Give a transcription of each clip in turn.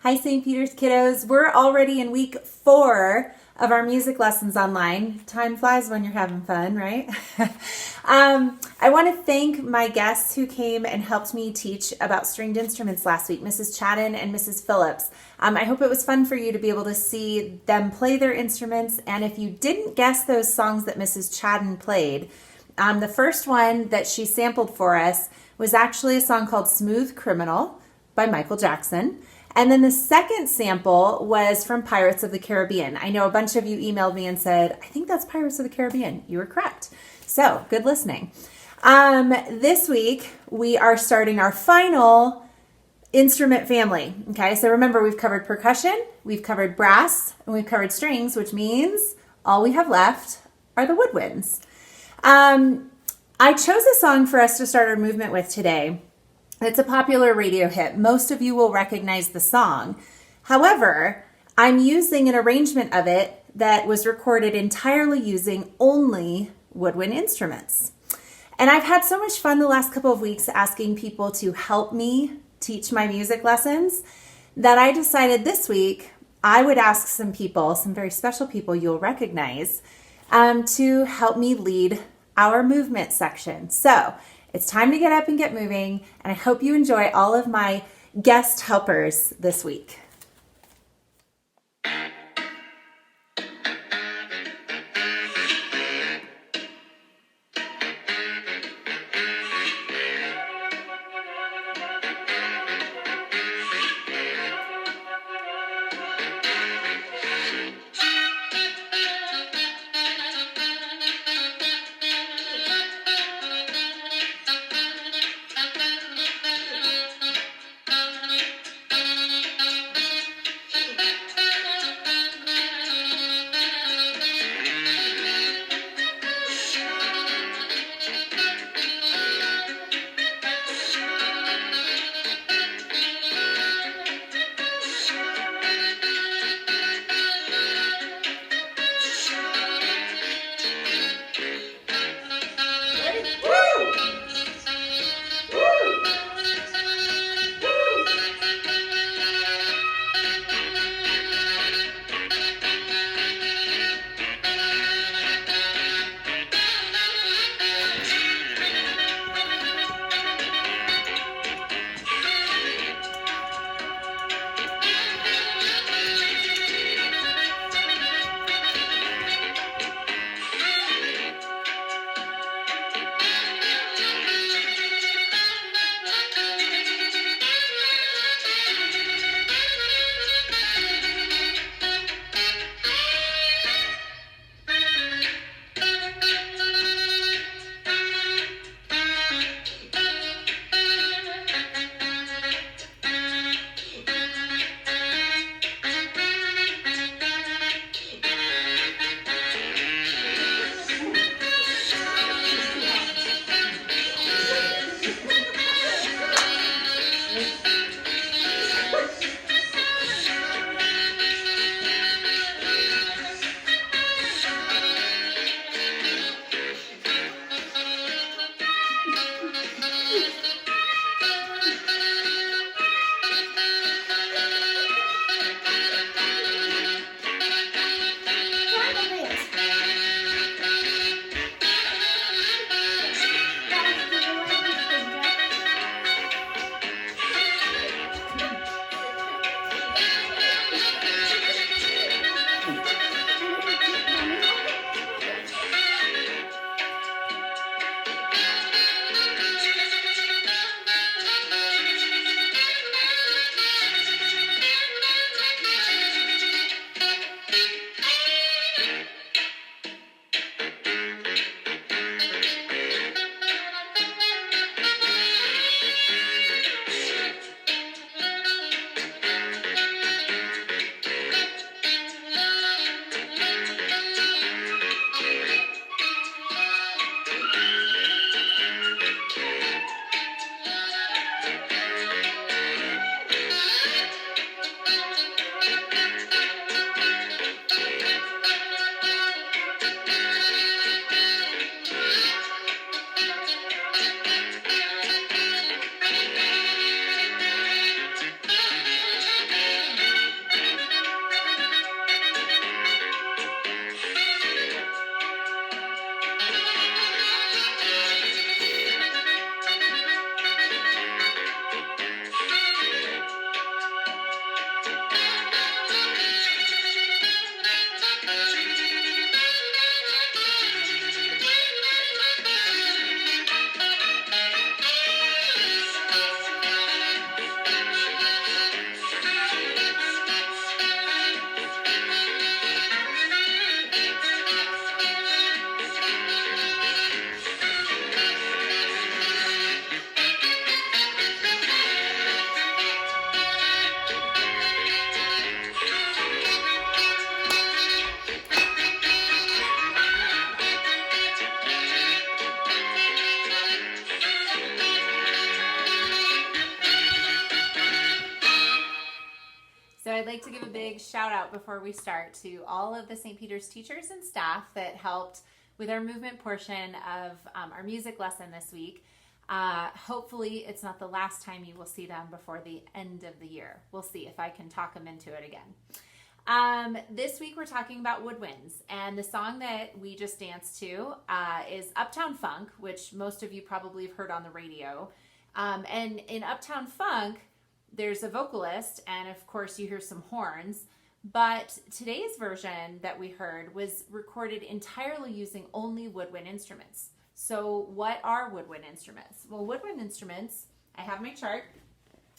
Hi, St. Peter's kiddos. We're already in week 4 of our music lessons online. Time flies when you're having fun, right? I want to thank my guests who came and helped me teach about stringed instruments last week, Mrs. Chadden and Mrs. Phillips. I hope it was fun for you to be able to see them play their instruments. And if you didn't guess those songs that Mrs. Chadden played, the first one that she sampled for us was actually a song called Smooth Criminal by Michael Jackson. And then the second sample was from Pirates of the Caribbean. I know a bunch of you emailed me and said, I think that's Pirates of the Caribbean. You were correct. So good listening. This week, we are starting our final instrument family. Okay, so remember, we've covered percussion, we've covered brass, and we've covered strings, which means all we have left are the woodwinds. I chose a song for us to start our movement with today. It's a popular radio hit. Most of you will recognize the song. However, I'm using an arrangement of it that was recorded entirely using only woodwind instruments. And I've had so much fun the last couple of weeks asking people to help me teach my music lessons that I decided this week I would ask some people, some very special people you'll recognize, to help me lead our movement section. So it's time to get up and get moving, and I hope you enjoy all of my guest helpers this week. I'd like to give a big shout out before we start to all of the St. Peter's teachers and staff that helped with our movement portion of our music lesson this week. Hopefully it's not the last time you will see them before the end of the year. We'll see if I can talk them into it again. This week we're talking about Woodwinds, and the song that we just danced to is Uptown Funk, which most of you probably have heard on the radio. And in Uptown Funk, there's a vocalist, and of course you hear some horns, but today's version that we heard was recorded entirely using only woodwind instruments. So what are woodwind instruments? Well, woodwind instruments, I have my chart.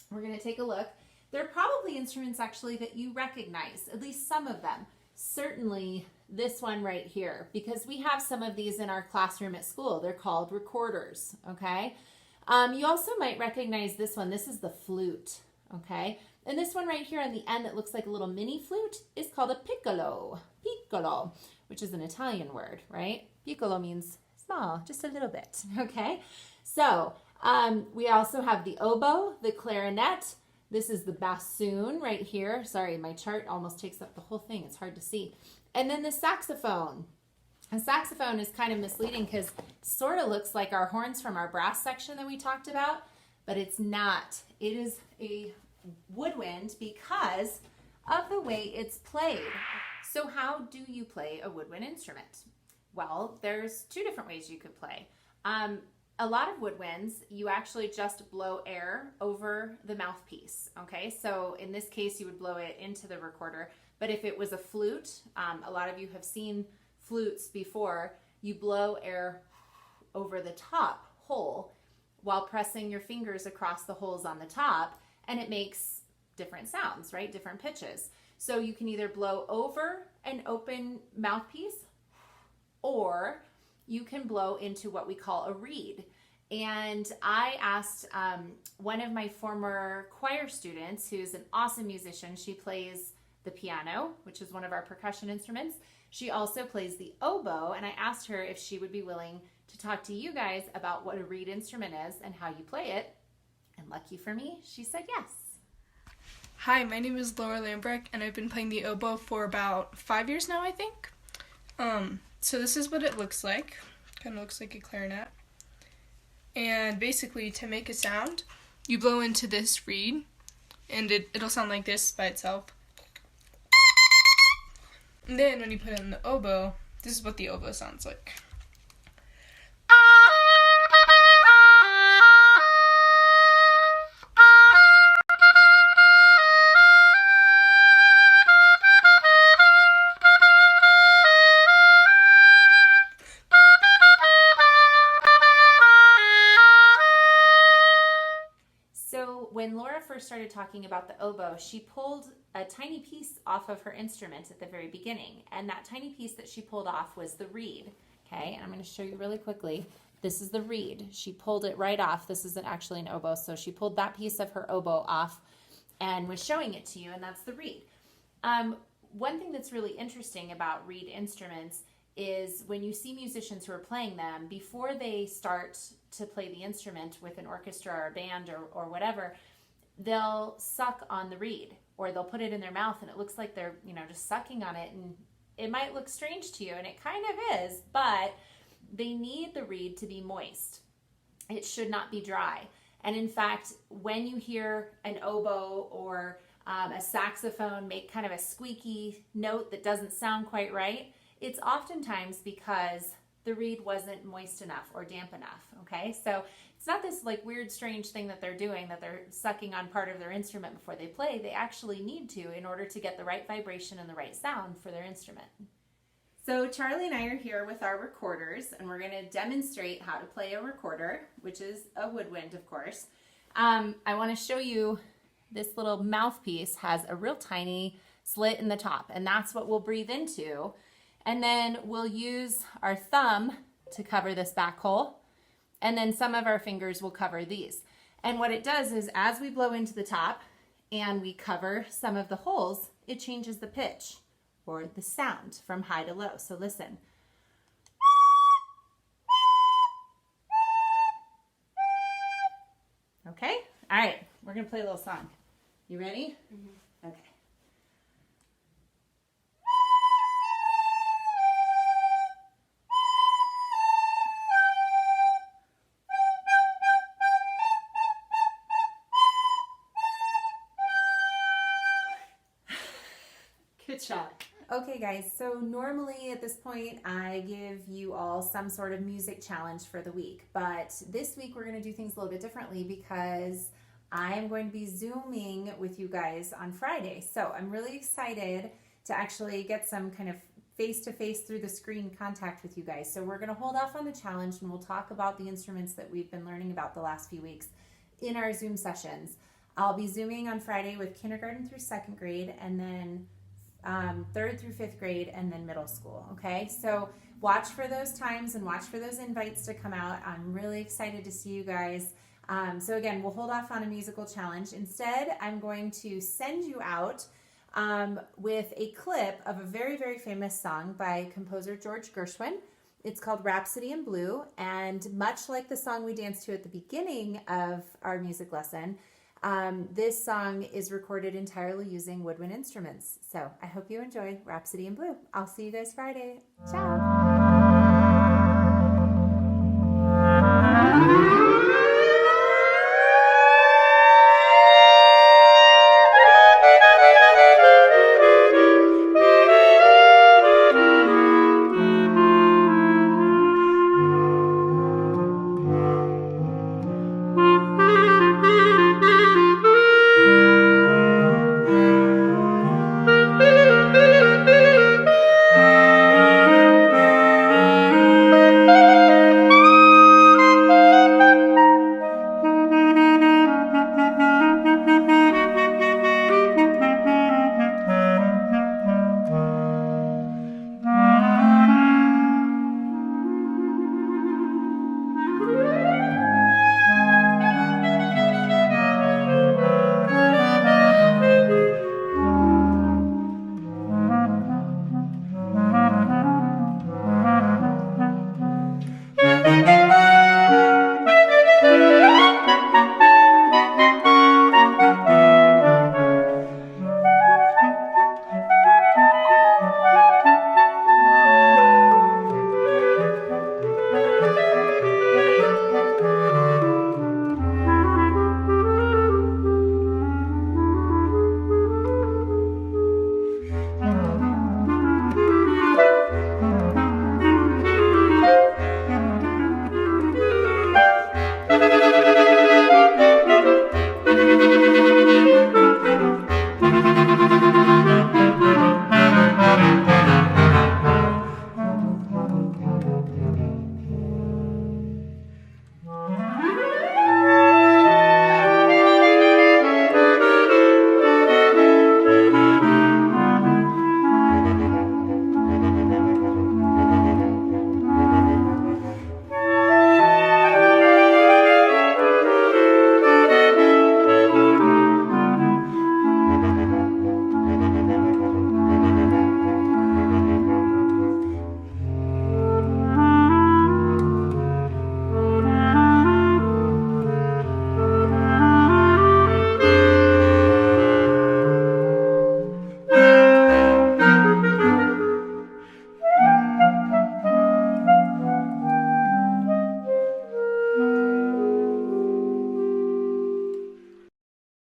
We're going to take a look. They're probably instruments actually that you recognize, at least some of them. Certainly this one right here, because we have some of these in our classroom at school. They're called recorders, okay? You also might recognize this one. This is the flute, okay? And this one right here on the end that looks like a little mini flute is called a piccolo. Piccolo, which is an Italian word, right? Piccolo means small, just a little bit, okay? So we also have the oboe, the clarinet. This is the bassoon right here. Sorry, my chart almost takes up the whole thing. It's hard to see. And then the saxophone. A saxophone is kind of misleading because it sort of looks like our horns from our brass section that we talked about, but it's not. It is a woodwind because of the way it's played. So how do you play a woodwind instrument? Well, there's two different ways you could play. A lot of woodwinds, you actually just blow air over the mouthpiece, okay? So in this case, you would blow it into the recorder, but if it was a flute, a lot of you have seen flutes before, you blow air over the top hole while pressing your fingers across the holes on the top, and it makes different sounds, right? Different pitches. So you can either blow over an open mouthpiece, or you can blow into what we call a reed. And I asked one of my former choir students, who's an awesome musician. She plays the piano, which is one of our percussion instruments. She also plays the oboe, and I asked her if she would be willing to talk to you guys about what a reed instrument is and how you play it. And lucky for me, she said yes. Hi, my name is Laura Lambrecht, and I've been playing the oboe for about 5 years now, I think. So this is what it looks like. Kind of looks like a clarinet. And basically, to make a sound, you blow into this reed, and it'll sound like this by itself. And then when you put it in the oboe, this is what the oboe sounds like. When Laura first started talking about the oboe, she pulled a tiny piece off of her instrument at the very beginning, and that tiny piece that she pulled off was the reed. Okay, and I'm going to show you really quickly. This is the reed. She pulled it right off. This isn't actually an oboe, so she pulled that piece of her oboe off and was showing it to you, and that's the reed. One thing that's really interesting about reed instruments is when you see musicians who are playing them, before they start to play the instrument with an orchestra or a band or whatever, they'll suck on the reed, or they'll put it in their mouth, and it looks like they're, just sucking on it, and it might look strange to you, and it kind of is, but they need the reed to be moist. It should not be dry. And in fact, when you hear an oboe or a saxophone make kind of a squeaky note that doesn't sound quite right, it's oftentimes because the reed wasn't moist enough or damp enough, okay? So it's not this like weird, strange thing that they're doing, that they're sucking on part of their instrument before they play. They actually need to in order to get the right vibration and the right sound for their instrument. So Charlie and I are here with our recorders, and we're going to demonstrate how to play a recorder, which is a woodwind, of course. I want to show you this little mouthpiece has a real tiny slit in the top, and that's what we'll breathe into. And then we'll use our thumb to cover this back hole, and then some of our fingers will cover these. And what it does is as we blow into the top and we cover some of the holes, it changes the pitch or the sound from high to low. So listen. Okay, all right, we're gonna play a little song. You ready? Mm-hmm. Okay. Good shot. Okay, guys, so normally at this point, I give you all some sort of music challenge for the week, but this week we're going to do things a little bit differently because I am going to be Zooming with you guys on Friday. So I'm really excited to actually get some kind of face-to-face through the screen contact with you guys. So we're going to hold off on the challenge and we'll talk about the instruments that we've been learning about the last few weeks in our Zoom sessions. I'll be Zooming on Friday with kindergarten through second grade, and then third through fifth grade, and then middle school. Okay, so watch for those times and watch for those invites to come out. I'm really excited to see you guys. So again, we'll hold off on a musical challenge. Instead, I'm going to send you out with a clip of a very, very famous song by composer George Gershwin. It's called Rhapsody in Blue, and much like the song we danced to at the beginning of our music lesson, this song is recorded entirely using woodwind instruments. So I hope you enjoy Rhapsody in Blue. I'll see you guys Friday. Ciao!